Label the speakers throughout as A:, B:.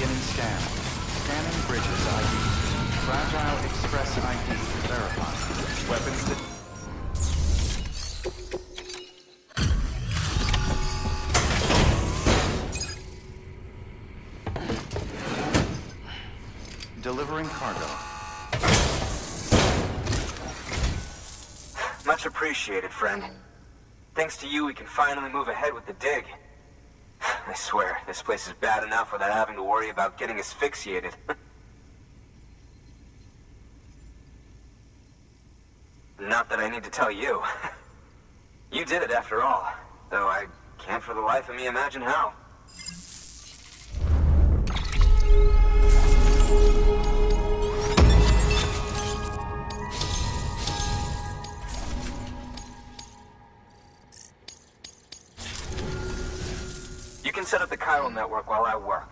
A: Beginning scan. Scanning bridges ID. Fragile Express ID verified. Weapons that... Delivering cargo.
B: Much appreciated, friend. Thanks to you, we can finally move ahead with the dig. I swear, this place is bad enough without having to worry about getting asphyxiated. Not that I need to tell you. You did it after all, though I can't for the life of me imagine how. You can set up the chiral network while I work.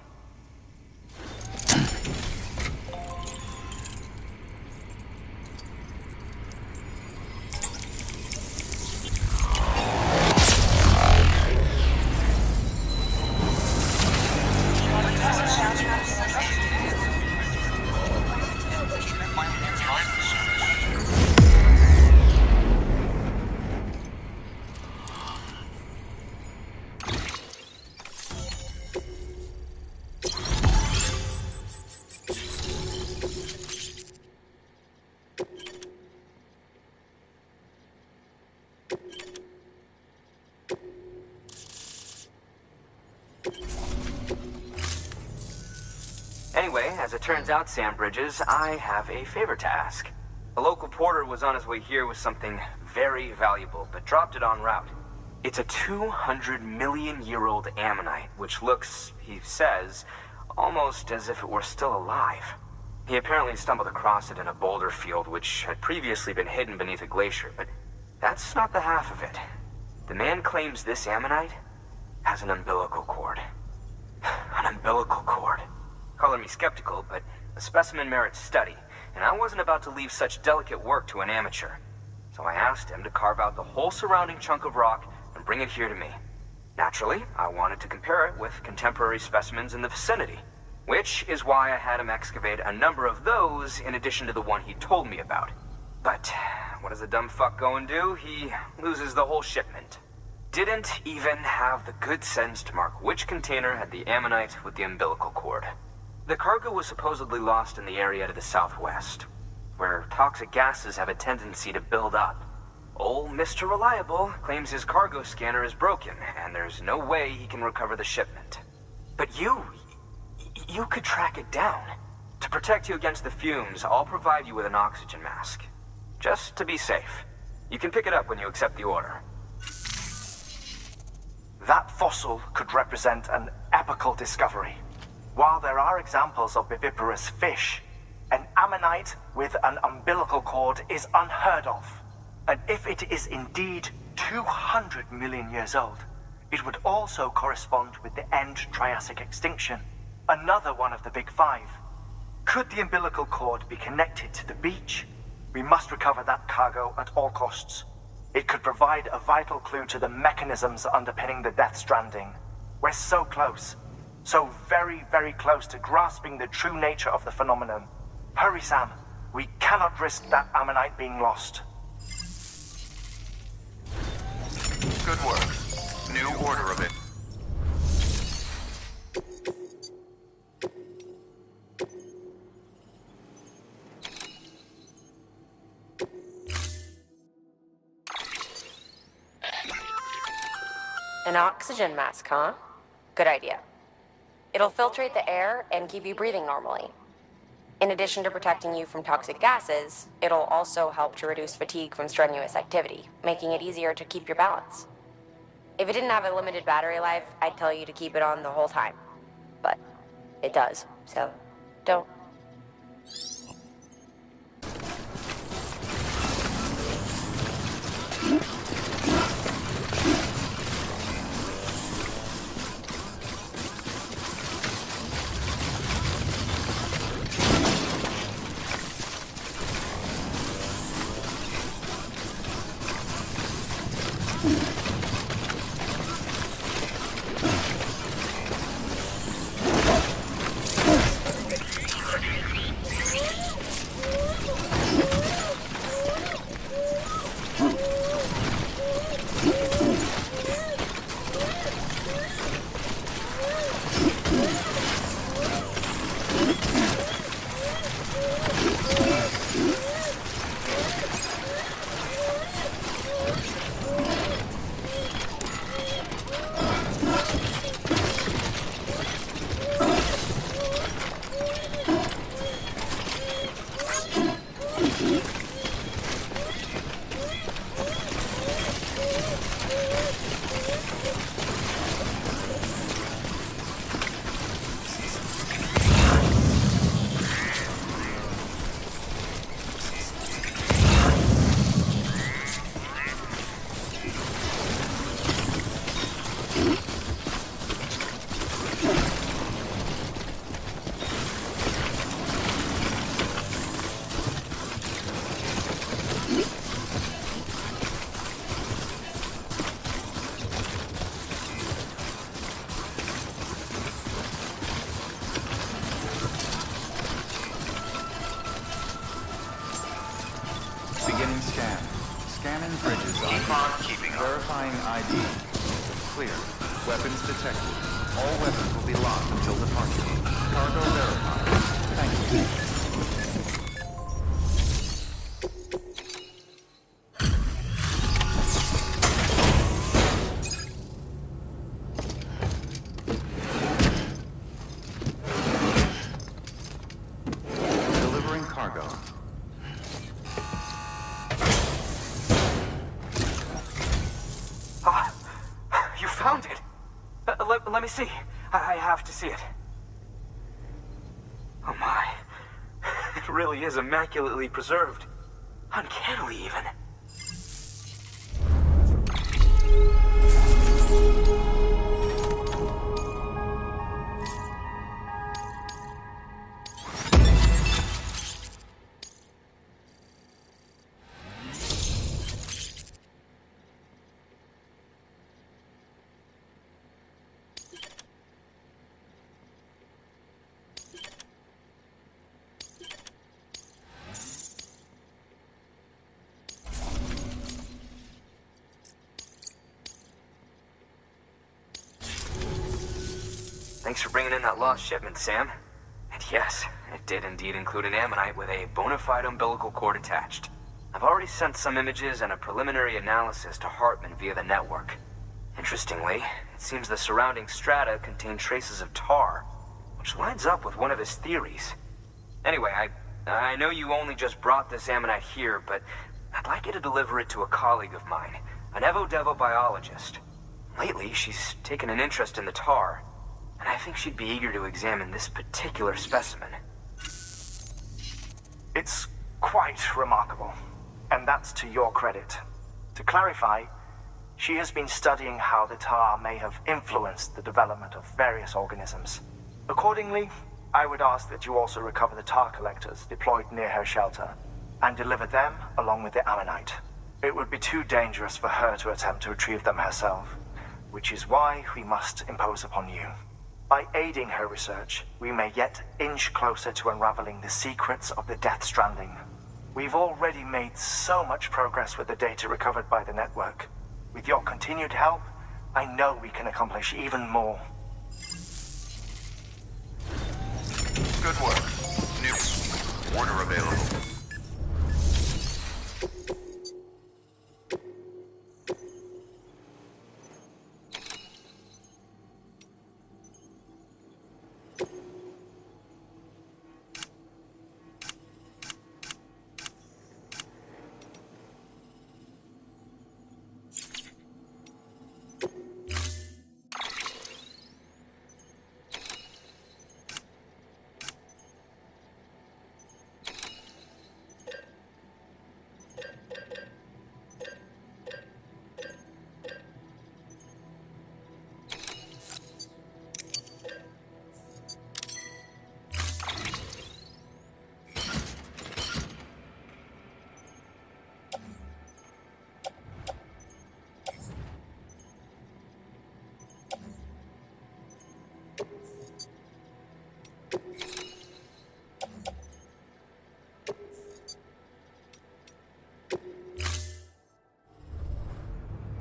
B: Anyway, as it turns out, Sam Bridges, I have a favor to ask. A local porter was on his way here with something very valuable, but dropped it en route. It's a 200-million-year-old ammonite, which looks, he says, almost as if it were still alive. He apparently stumbled across it in a boulder field which had previously been hidden beneath a glacier, but that's not the half of it. The man claims this ammonite has an umbilical cord. An umbilical cord. Color me skeptical, but a specimen merits study, and I wasn't about to leave such delicate work to an amateur. So I asked him to carve out the whole surrounding chunk of rock and bring it here to me. Naturally, I wanted to compare it with contemporary specimens in the vicinity, which is why I had him excavate a number of those in addition to the one he told me about. But what does a dumb fuck go and do? He loses the whole shipment. Didn't even have the good sense to mark which container had the ammonite with the umbilical cord. The cargo was supposedly lost in the area to the southwest, where toxic gases have a tendency to build up. Old Mr. Reliable claims his cargo scanner is broken, and there's no way he can recover the shipment. But you could track it down. To protect you against the fumes, I'll provide you with an oxygen mask. Just to be safe. You can pick it up when you accept the order.
C: That fossil could represent an epochal discovery. While there are examples of viviparous fish, an ammonite with an umbilical cord is unheard of. And if it is indeed 200 million years old, it would also correspond with the end Triassic extinction, another one of the Big Five. Could the umbilical cord be connected to the beach? We must recover that cargo at all costs. It could provide a vital clue to the mechanisms underpinning the Death Stranding. We're so close. So very, very close to grasping the true nature of the phenomenon. Hurry, Sam. We cannot risk that ammonite being lost.
A: Good work. New order of it.
D: An oxygen mask, huh? Good idea. It'll filtrate the air and keep you breathing normally. In addition to protecting you from toxic gases, it'll also help to reduce fatigue from strenuous activity, making it easier to keep your balance. If it didn't have a limited battery life, I'd tell you to keep it on the whole time. But it does, so don't.
B: upon keeping up.
A: Verifying ID. Clear. Weapons detected. All weapons will be locked until departure. Cargo verified. Thank you. Delivering cargo.
B: You found it. Let me see. I have to see it. Oh my. It really is immaculately preserved. Uncannily even. Thanks for bringing in that lost shipment, Sam. And yes, it did indeed include an ammonite with a bona fide umbilical cord attached. I've already sent some images and a preliminary analysis to Hartman via the network. Interestingly, it seems the surrounding strata contain traces of tar, which lines up with one of his theories. Anyway, I know you only just brought this ammonite here, but I'd like you to deliver it to a colleague of mine, an Evo-Devo biologist. Lately, she's taken an interest in the tar, and I think she'd be eager to examine this particular specimen.
C: It's quite remarkable, and that's to your credit. To clarify, she has been studying how the tar may have influenced the development of various organisms. Accordingly, I would ask that you also recover the tar collectors deployed near her shelter, and deliver them along with the ammonite. It would be too dangerous for her to attempt to retrieve them herself, which is why we must impose upon you. By aiding her research, we may yet inch closer to unraveling the secrets of the Death Stranding. We've already made so much progress with the data recovered by the network. With your continued help, I know we can accomplish even more.
E: Good work. New order available.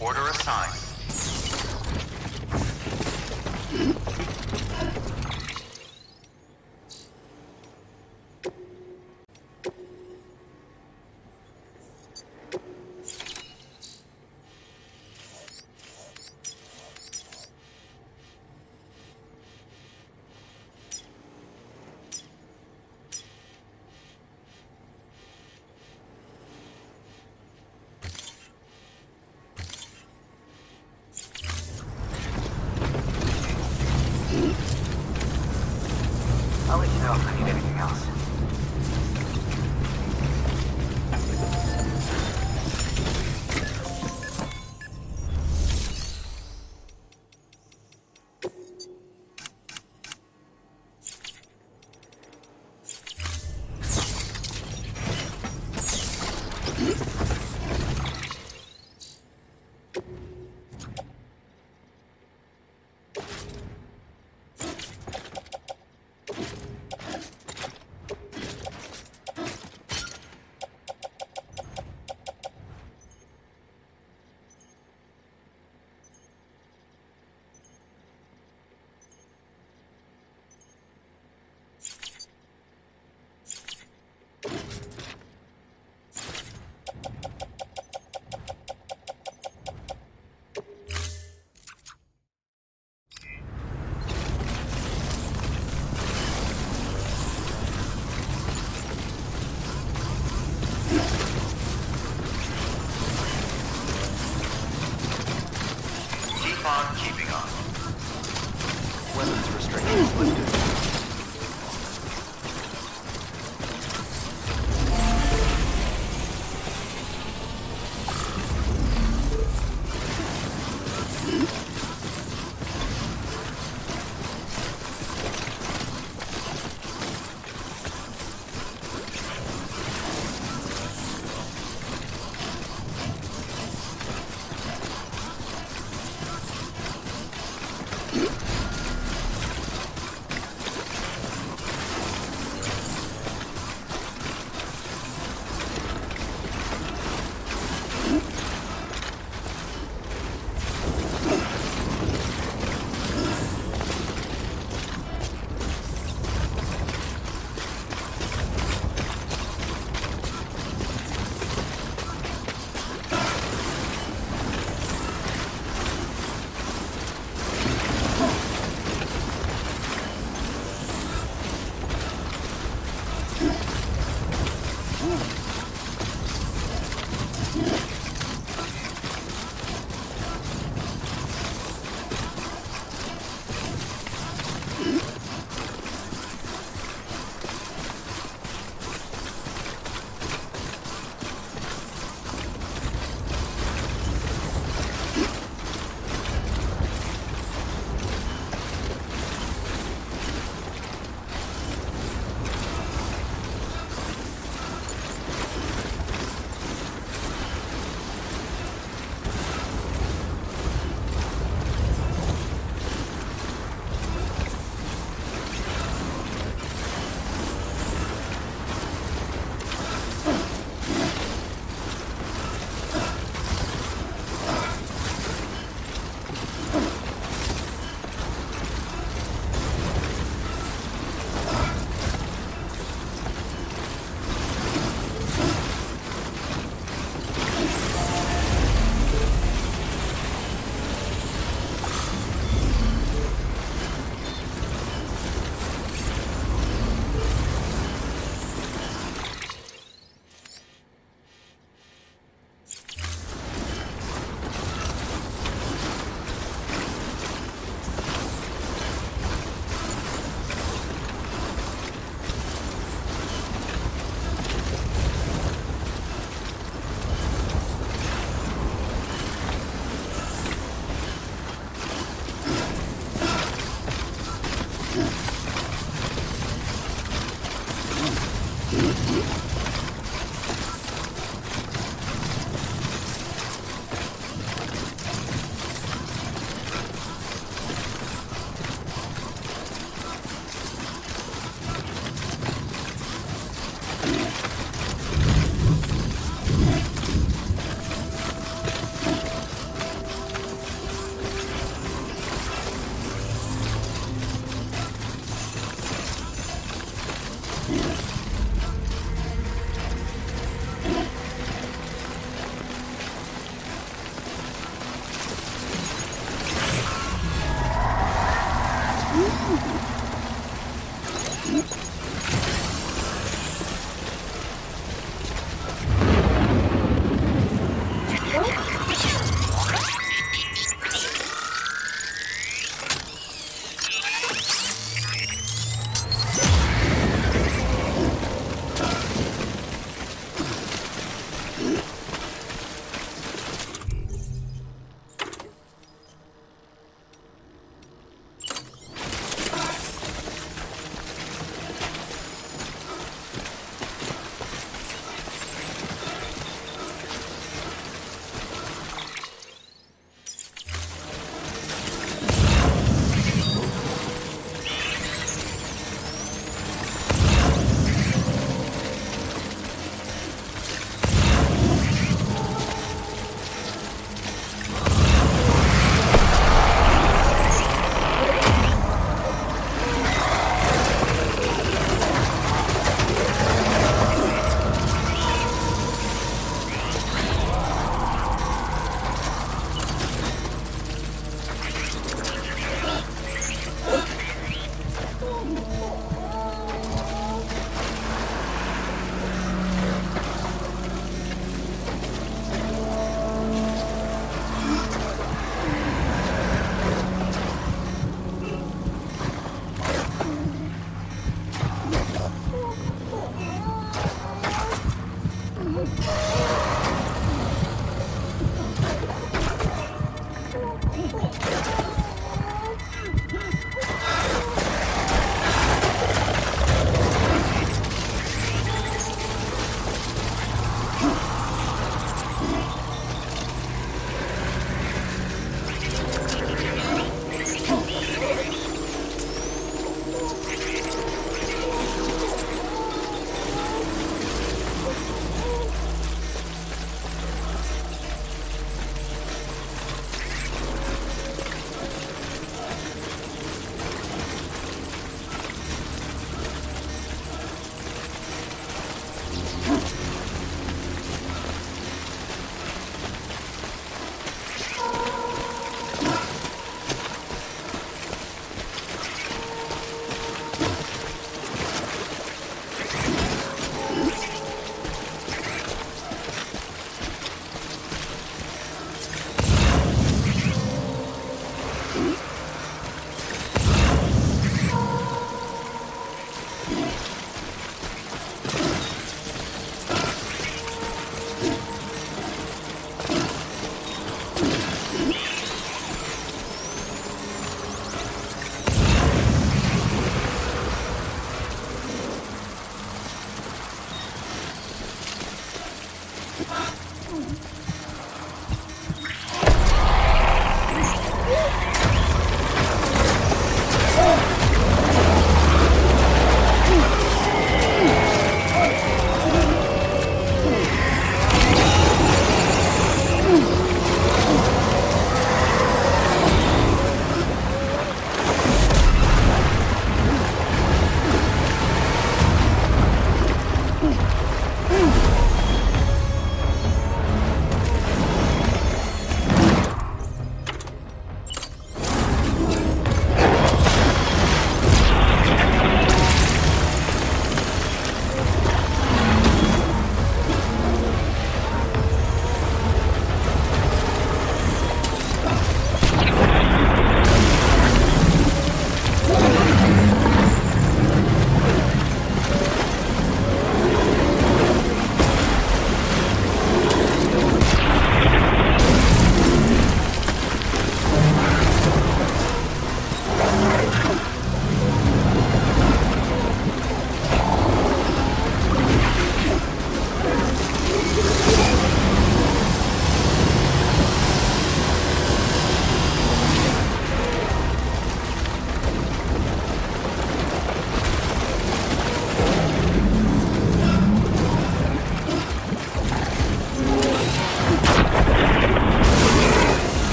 E: Order assigned.
B: I'll let you know if I need anything else.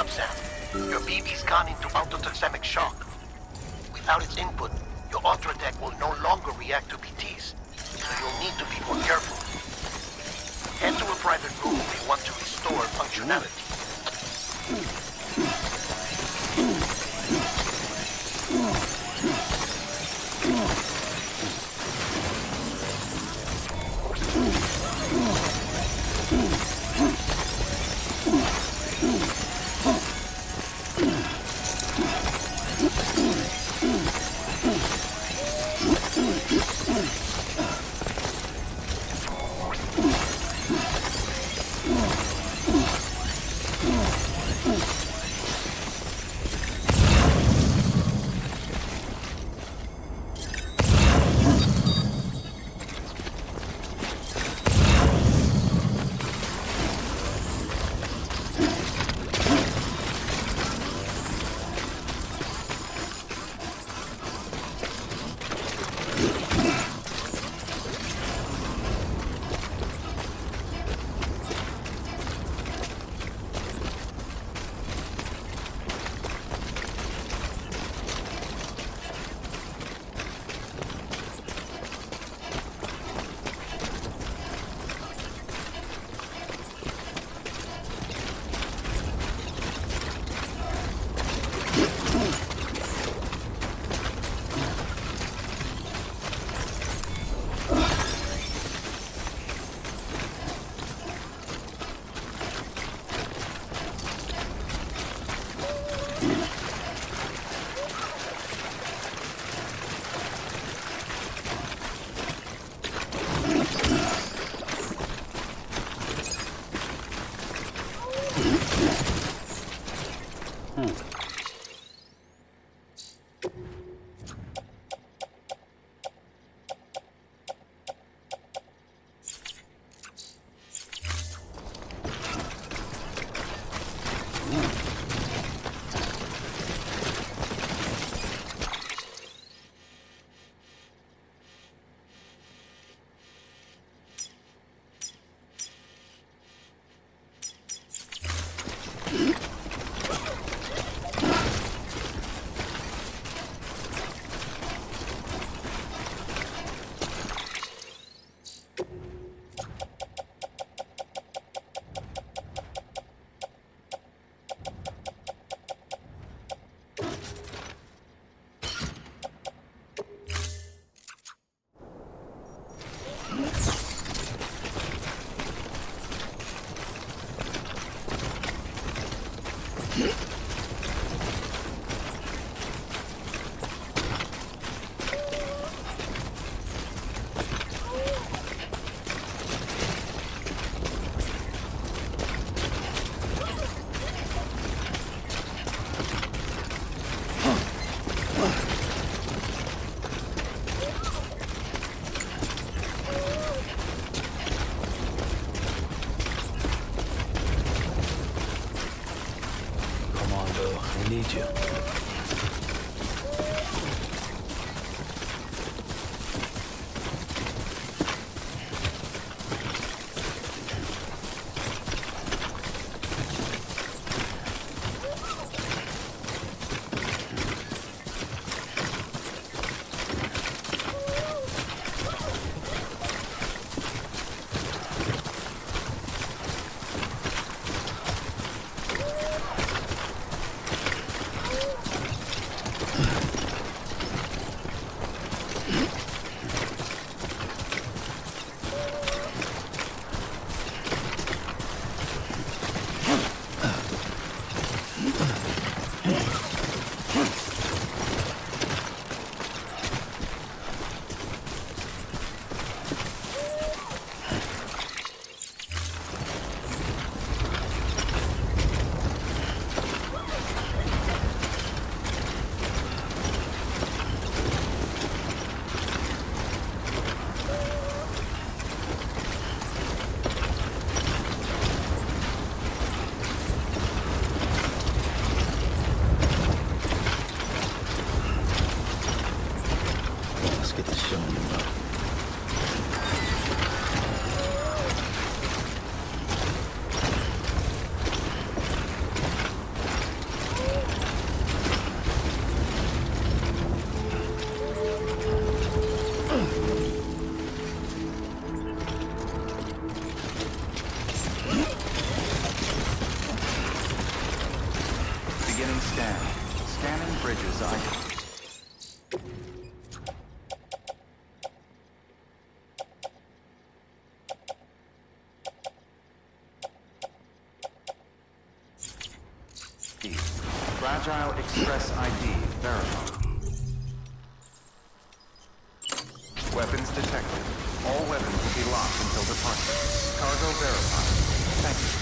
F: up, Sam. Your BB's gone into autotoxemic shock. Without its input, your Ultra Deck will no longer react to BTs. So you'll need to be more careful. Head to a private room if you want to restore functionality.
G: I need you.
A: bridges, Fragile Express ID verified. Weapons detected. All weapons will be locked until departure. Cargo verified. Thank you.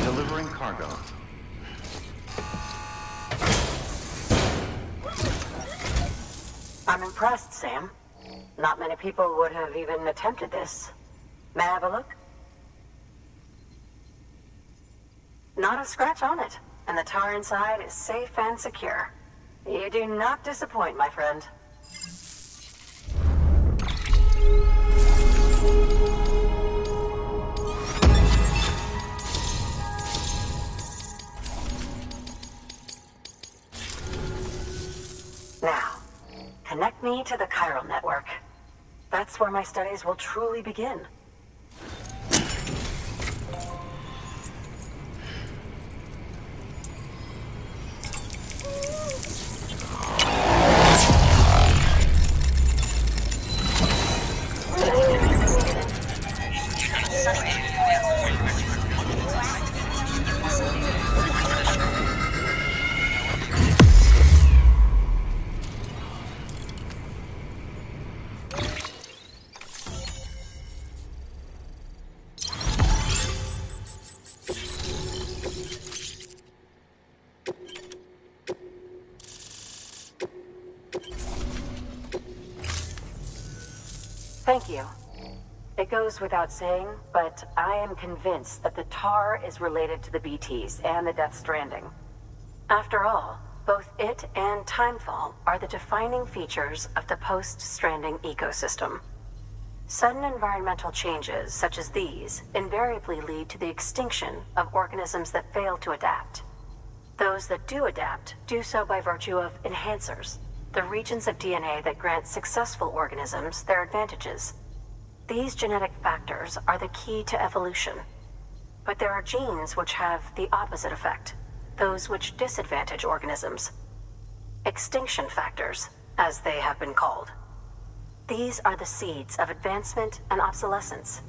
A: Delivering cargo.
H: I'm impressed, Sam. Not many people would have even attempted this. May I have a look? Not a scratch on it, and the tar inside is safe and secure. You do not disappoint, my friend. Now, connect me to the chiral network. That's where my studies will truly begin. Thank you. It goes without saying, but I am convinced that the tar is related to the BTs and the Death Stranding. After all, both it and Timefall are the defining features of the post-Stranding ecosystem. Sudden environmental changes such as these invariably lead to the extinction of organisms that fail to adapt. Those that do adapt do so by virtue of enhancers, the regions of DNA that grant successful organisms their advantages. These genetic factors are the key to evolution. But there are genes which have the opposite effect, those which disadvantage organisms. Extinction factors, as they have been called. These are the seeds of advancement and obsolescence.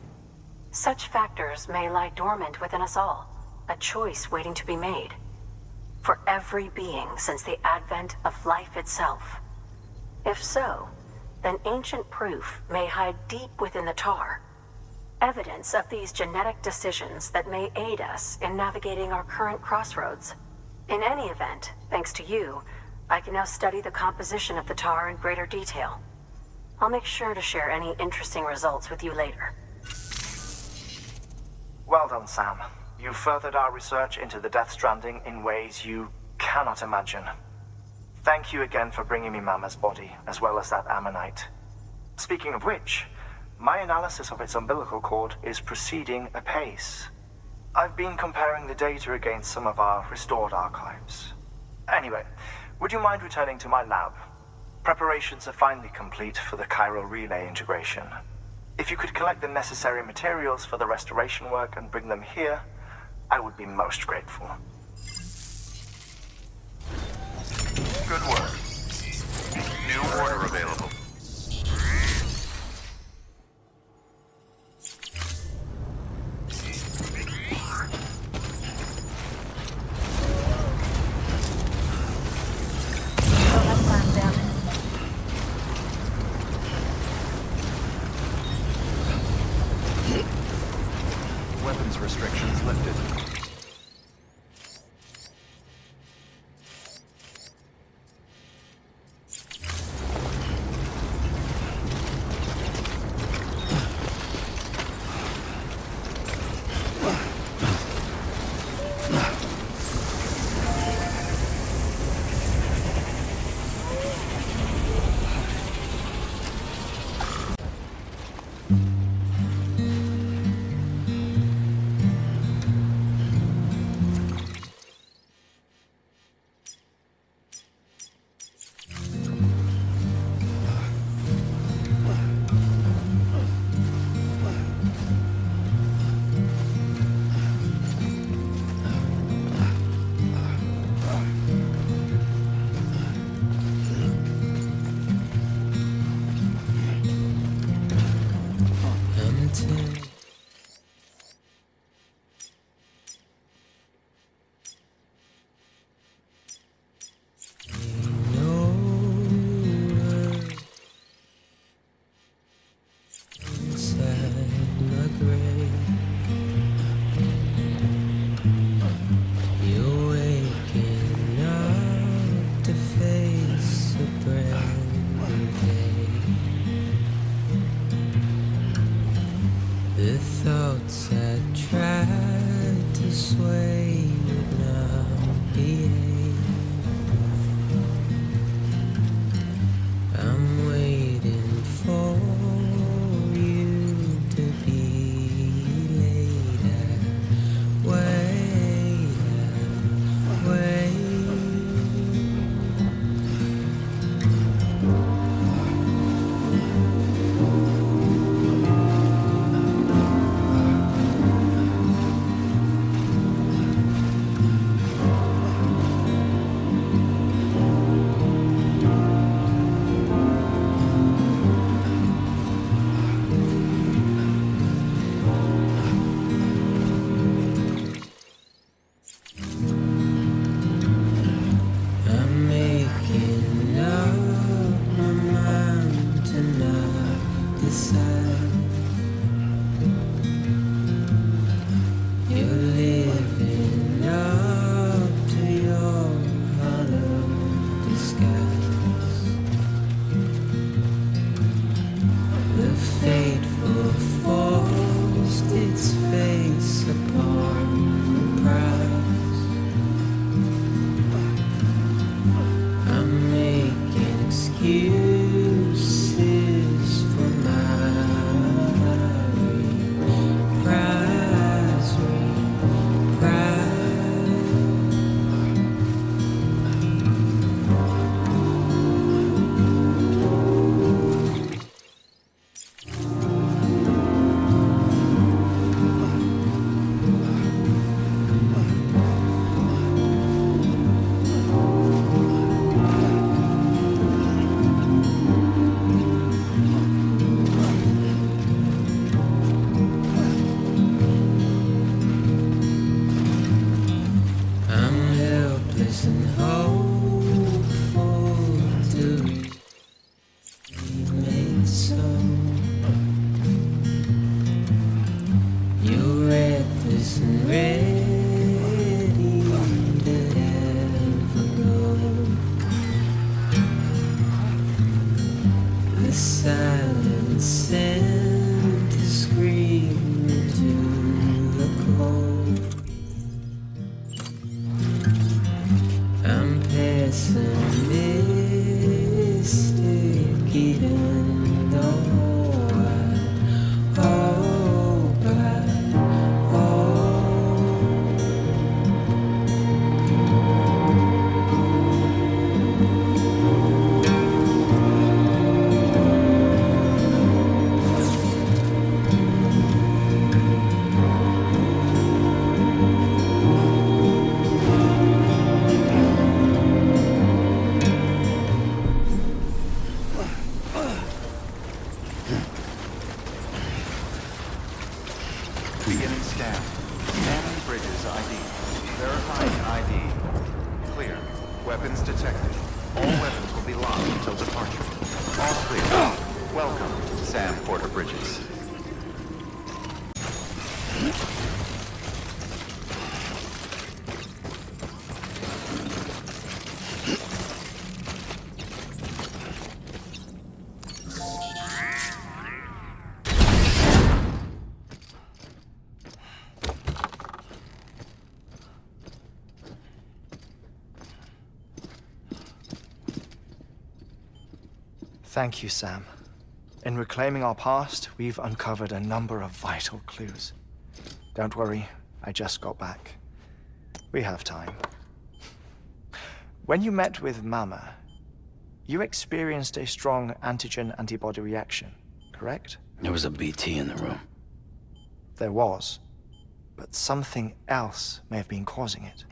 H: Such factors may lie dormant within us all, a choice waiting to be made. For every being since the advent of life itself. If so, then ancient proof may hide deep within the tar. Evidence of these genetic decisions that may aid us in navigating our current crossroads. In any event, thanks to you, I can now study the composition of the tar in greater detail. I'll make sure to share any interesting results with you later.
C: Well done, Sam. You furthered our research into the Death Stranding in ways you cannot imagine. Thank you again for bringing me Mama's body, as well as that ammonite. Speaking of which, my analysis of its umbilical cord is proceeding apace. I've been comparing the data against some of our restored archives. Anyway, would you mind returning to my lab? Preparations are finally complete for the chiral relay integration. If you could collect the necessary materials for the restoration work and bring them here, I would be most grateful.
E: Good work. New order available.
A: Weapons restrictions lifted.
I: decide. You're living up to your hollow disguise. The fateful forced its face upon the prize. I'm making excuses for my reprise. I'm helpless and hopeful to remain so. You're reckless and ready to ever go. The silence sent to scream into the cold. I'm pessimistic even though I hope I
A: Beginning scan. Scanning Bridges ID. Verifying ID. Clear. Weapons detected. All weapons will be locked until departure. All clear. Welcome, Sam Porter Bridges.
C: Thank you, Sam. In reclaiming our past, we've uncovered a number of vital clues. Don't worry, I just got back. We have time. When you met with Mama, you experienced a strong antigen-antibody reaction, correct?
G: There was a BT in the room.
C: There was, but something else may have been causing it.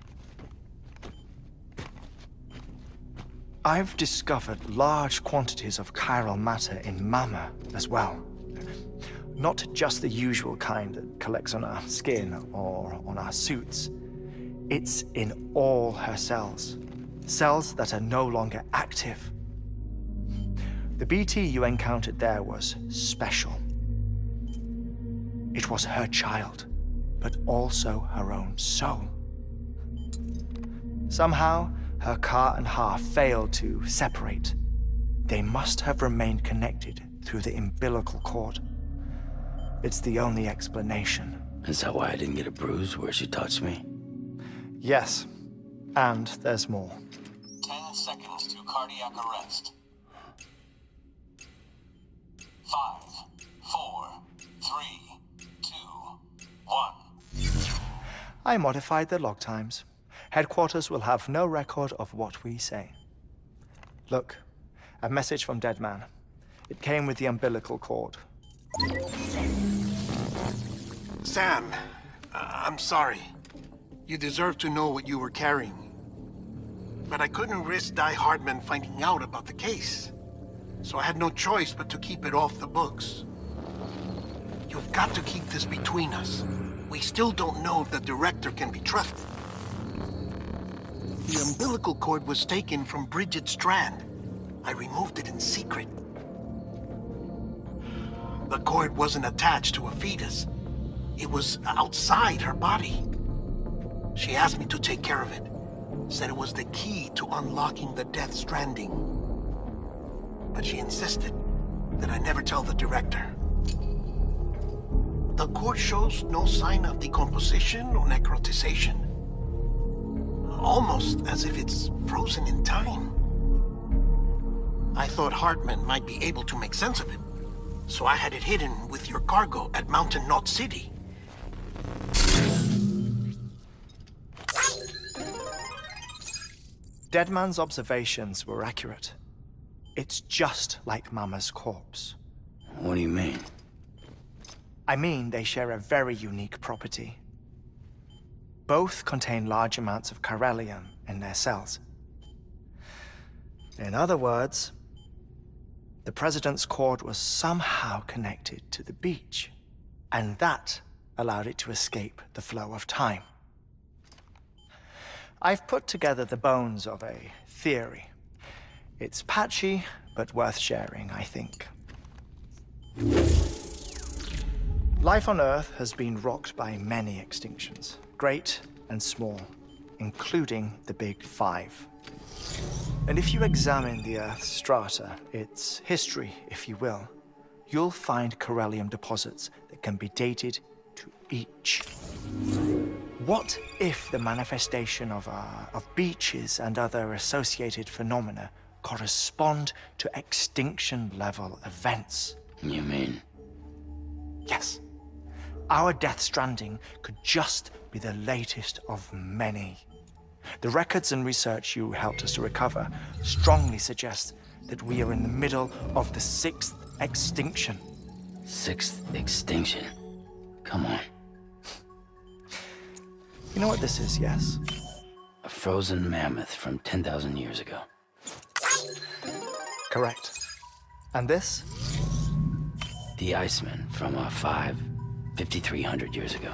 C: I've discovered large quantities of chiral matter in Mama as well. Not just the usual kind that collects on our skin or on our suits. It's in all her cells. Cells that are no longer active. The BT you encountered there was special. It was her child, but also her own soul. Somehow, her car and half failed to separate. They must have remained connected through the umbilical cord. It's the only explanation.
G: Is that why I didn't get a bruise where she touched me?
C: Yes, and there's more.
J: 10 seconds to cardiac arrest. 5, 4, 3, 2, 1.
C: I modified the log times. Headquarters will have no record of what we say. Look, a message from Deadman. It came with the umbilical cord.
F: Sam, I'm sorry. You deserve to know what you were carrying. But I couldn't risk HEARTMAN finding out about the case. So I had no choice but to keep it off the books. You've got to keep this between us. We still don't know if the director can be trusted. The umbilical cord was taken from Bridget Strand. I removed it in secret. The cord wasn't attached to a fetus. It was outside her body. She asked me to take care of it. Said it was the key to unlocking the Death Stranding. But she insisted that I never tell the director. The cord shows no sign of decomposition or necrotization. Almost as if it's frozen in time. I thought HEARTMAN might be able to make sense of it, so I had it hidden with your cargo at Mountain Knot City.
K: Deadman's observations were accurate. It's just like Mama's corpse.
G: What do you mean?
K: I mean, they share a very unique property. Both contain large amounts of chiralium in their cells. In other words, the President's cord was somehow connected to the beach, and that allowed it to escape the flow of time. I've put together the bones of a theory. It's patchy, but worth sharing, I think. Life on Earth has been rocked by many extinctions, great and small, including the Big Five. And if you examine the Earth's strata, its history, if you will, you'll find chiralium deposits that can be dated to each. What if the manifestation of beaches and other associated phenomena correspond to extinction-level events?
G: You mean?
K: Yes. Our Death Stranding could just be the latest of many. The records and research you helped us to recover strongly suggest that we are in the middle of the 6th extinction.
G: 6th extinction? Come on.
K: You know what this is, yes?
G: A frozen mammoth from 10,000 years ago.
K: Correct. And this?
G: The Iceman from 5,300 years ago.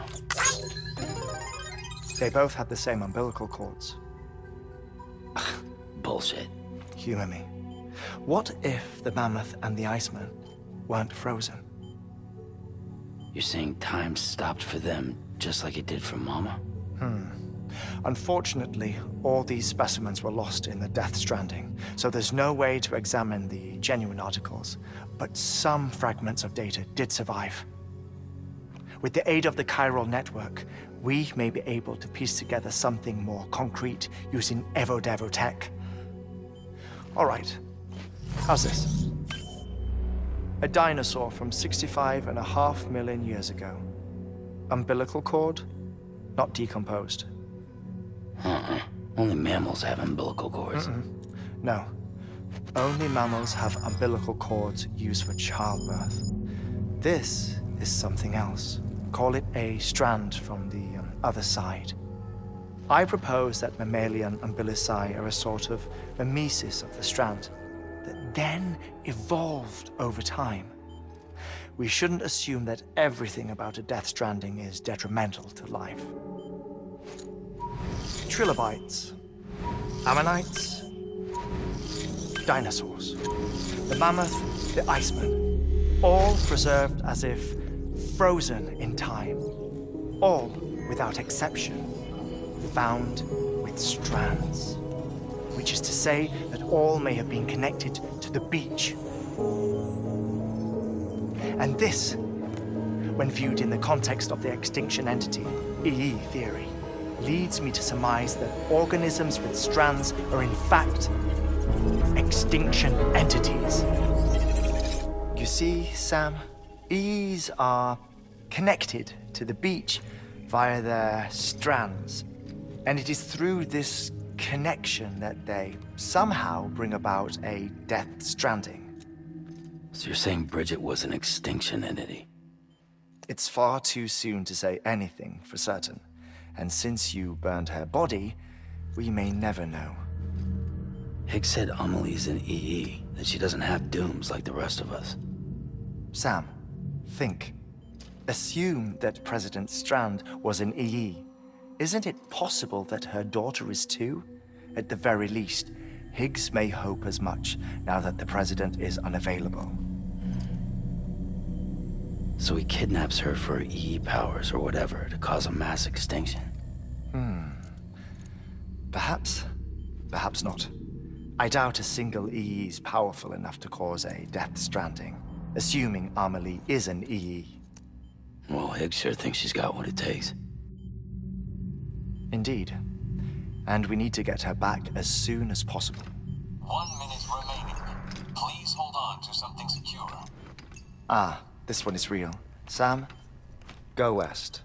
K: They both had the same umbilical cords.
G: Bullshit.
K: Humor me. What if the mammoth and the Iceman weren't frozen?
G: You're saying time stopped for them just like it did for Mama?
K: Unfortunately, all these specimens were lost in the Death Stranding, so there's no way to examine the genuine articles, but some fragments of data did survive. With the aid of the chiral network, we may be able to piece together something more concrete using Evo-Devo tech. All right, how's this? A dinosaur from 65.5 million years ago. Umbilical cord, not decomposed.
G: Only mammals have umbilical cords.
K: No. Only mammals have umbilical cords used for childbirth. This is something else. Call it a strand from the other side. I propose that mammalian umbilici are a sort of mimesis of the strand that then evolved over time. We shouldn't assume that everything about a Death Stranding is detrimental to life. Trilobites, ammonites, dinosaurs, the mammoth, the Iceman, all preserved as if frozen in time, all without exception, found with strands, which is to say that all may have been connected to the beach. And this, when viewed in the context of the extinction entity, EE theory, leads me to surmise that organisms with strands are in fact extinction entities. You see, Sam, EEs are connected to the beach via their strands, and it is through this connection that they somehow bring about a Death Stranding.
G: So you're saying Bridget was an extinction entity?
K: It's far too soon to say anything for certain. And since you burned her body, we may never know.
G: Higgs said Amelie's an EE, that she doesn't have dooms like the rest of us.
K: Sam, think. Assume that President Strand was an EE. Isn't it possible that her daughter is too? At the very least, Higgs may hope as much now that the President is unavailable.
G: So he kidnaps her for EE powers or whatever to cause a mass extinction.
K: Perhaps. Perhaps not. I doubt a single EE is powerful enough to cause a death stranding, assuming Amelie is an EE.
G: Well, Higgs sure thinks she's got what it takes.
K: Indeed. And we need to get her back as soon as possible.
J: 1 minute remaining. Please hold on to something secure.
K: Ah, this one is real. Sam, go west.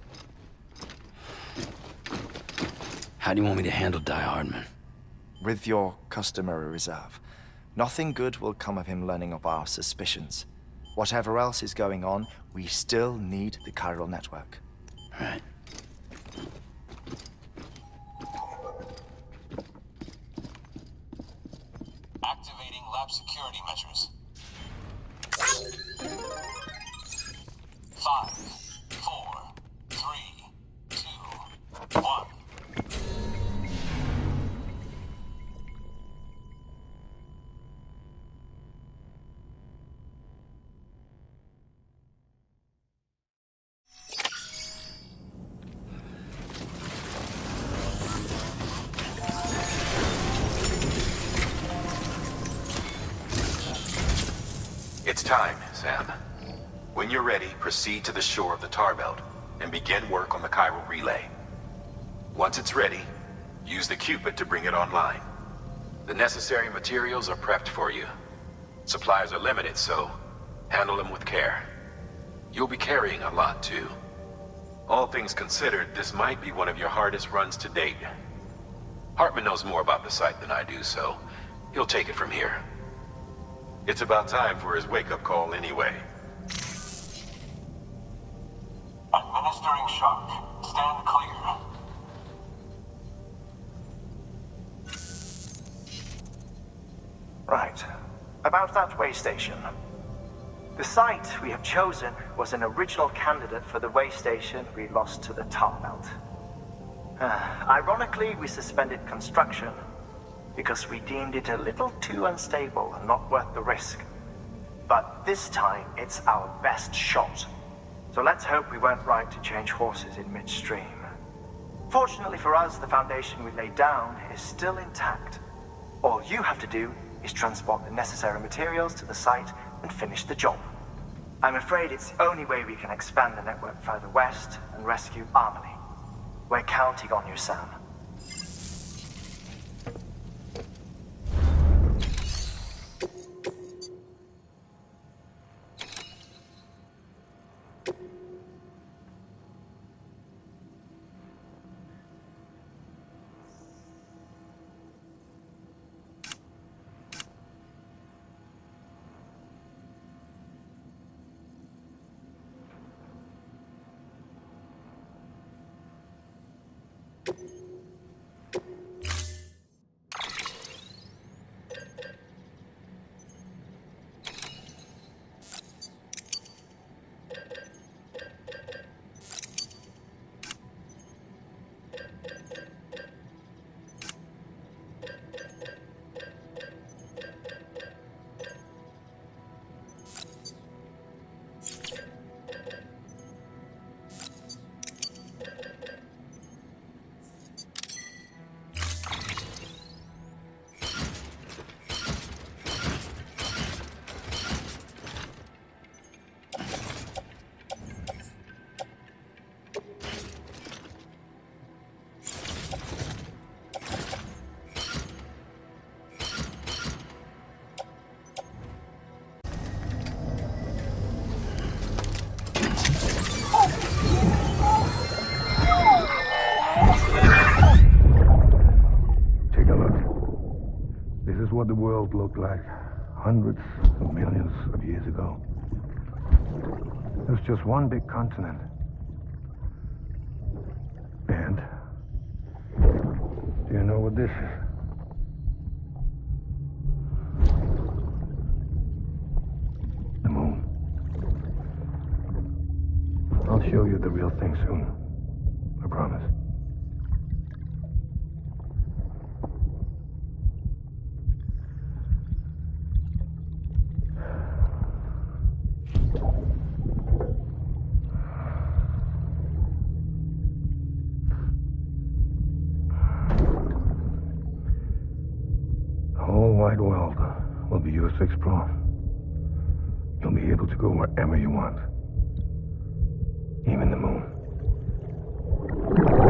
G: How do you want me to handle HEARTMAN?
K: With your customary reserve. Nothing good will come of him learning of our suspicions. Whatever else is going on, we still need the chiral network.
G: Right.
J: Activating lab security measures. 5, 4, 3, 2, 1.
E: It's time, Sam. When you're ready, proceed to the shore of the tar belt and begin work on the chiral relay. Once it's ready, use the Cupid to bring it online. The necessary materials are prepped for you. Supplies are limited, so handle them with care. You'll be carrying a lot, too. All things considered, this might be one of your hardest runs to date. Hartman knows more about the site than I do, so he'll take it from here. It's about time for his wake-up call anyway.
J: Administering shock. Stand clear.
C: Right. About that way station. The site we have chosen was an original candidate for the way station we lost to the tar belt. Ironically, we suspended construction because we deemed it a little too unstable and not worth the risk. But this time, it's our best shot. So let's hope we weren't right to change horses in midstream. Fortunately for us, the foundation we laid down is still intact. All you have to do is transport the necessary materials to the site and finish the job. I'm afraid it's the only way we can expand the network further west and rescue Amelie. We're counting on you, Sam.
L: What the world looked like hundreds of millions of years ago. It was just one big continent. And do you know what this is? The moon. I'll show you the real thing soon. I promise. world will be yours to explore. You'll be able to go wherever you want. Even the moon.